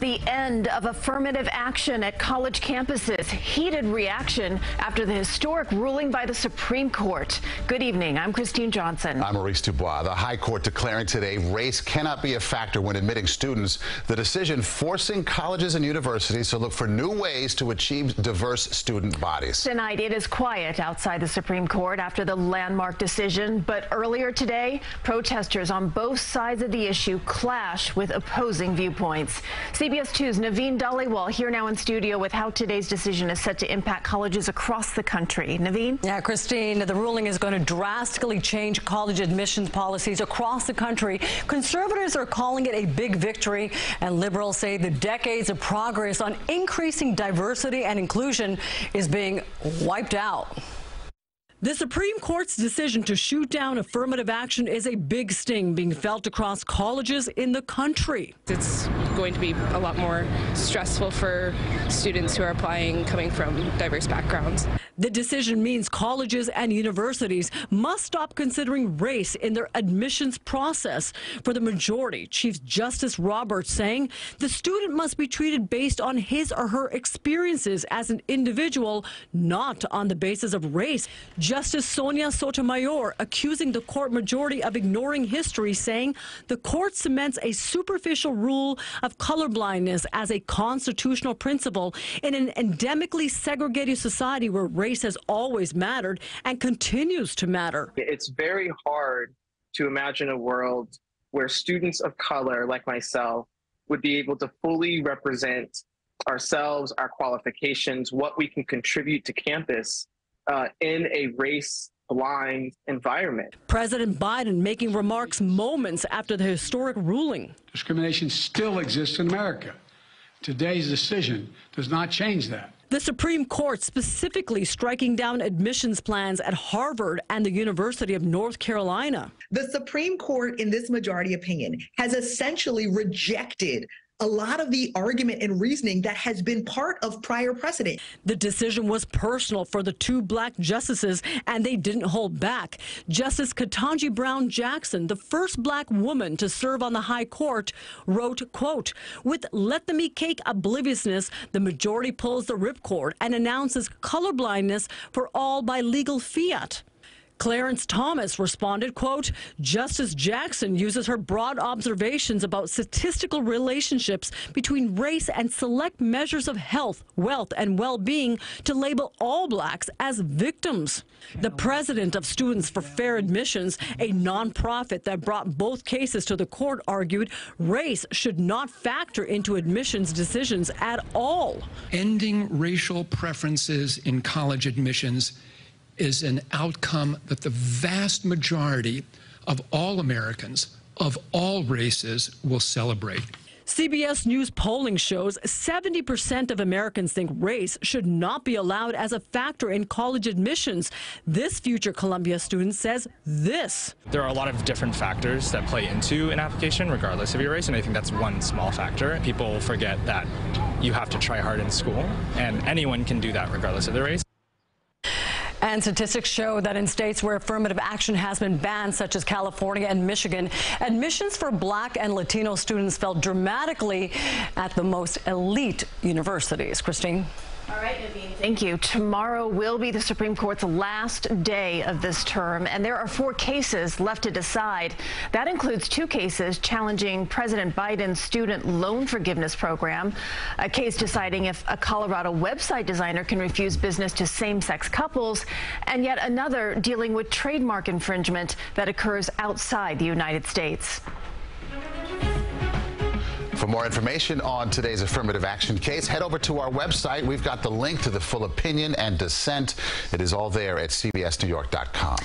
The end of affirmative action at college campuses. Heated reaction after the historic ruling by the Supreme Court. Good evening. I'm Christine Johnson. I'm Maurice Dubois. The High Court declaring today race cannot be a factor when admitting students. The decision forcing colleges and universities to look for new ways to achieve diverse student bodies. Tonight it is quiet outside the Supreme Court after the landmark decision. But earlier today, protesters on both sides of the issue clash with opposing viewpoints. CBS 2's Naveen Dhaliwal here now in studio with how today's decision is set to impact colleges across the country. Naveen? Yeah, Christine, the ruling is going to drastically change college admissions policies across the country. Conservatives are calling it a big victory, and liberals say the decades of progress on increasing diversity and inclusion is being wiped out. The Supreme Court's decision to shoot down affirmative action is a big sting being felt across colleges in the country. It's going to be a lot more stressful for students who are applying coming from diverse backgrounds. The decision means colleges and universities must stop considering race in their admissions process. For the majority, Chief Justice Roberts saying the student must be treated based on his or her experiences as an individual, not on the basis of race. Justice Sonia Sotomayor accusing the court majority of ignoring history, saying the court cements a superficial rule of colorblindness as a constitutional principle in an endemically segregated society where race has always mattered and continues to matter. It's very hard to imagine a world where students of color like myself would be able to fully represent ourselves, our qualifications, what we can contribute to campus in a race-blind environment. President Biden making remarks moments after the historic ruling. Discrimination still exists in America. Today's decision does not change that. The Supreme Court specifically striking down admissions plans at Harvard and the University of North Carolina. The Supreme Court, in this majority opinion, has essentially rejected a lot of the argument and reasoning that has been part of prior precedent. The decision was personal for the two black justices, and they didn't hold back. Justice Ketanji Brown Jackson, the first black woman to serve on the High Court, wrote, quote, "With let them eat cake obliviousness, the majority pulls the ripcord and announces colorblindness for all by legal fiat." Clarence Thomas responded, quote, "Justice Jackson uses her broad observations about statistical relationships between race and select measures of health, wealth, and well-being to label all blacks as victims." The president of Students for Fair Admissions, a nonprofit that brought both cases to the court, argued race should not factor into admissions decisions at all. Ending racial preferences in college admissions is an outcome that the vast majority of all Americans of all races will celebrate. CBS News polling shows 70% of Americans think race should not be allowed as a factor in college admissions. This future Columbia student says this. There are a lot of different factors that play into an application regardless of your race, and I think that's one small factor. People forget that you have to try hard in school, and anyone can do that regardless of their race. And statistics show that in states where affirmative action has been banned, such as California and Michigan, admissions for black and Latino students fell dramatically at the most elite universities. Christine? All right, Naveen, thank you. Tomorrow will be the Supreme Court's last day of this term, and there are 4 cases left to decide. That includes 2 cases challenging President Biden's student loan forgiveness program, a case deciding if a Colorado website designer can refuse business to same-sex couples, and yet another dealing with trademark infringement that occurs outside the United States. For more information on today's affirmative action case, head over to our website. We've got the link to the full opinion and dissent. It is all there at cbsnewyork.com.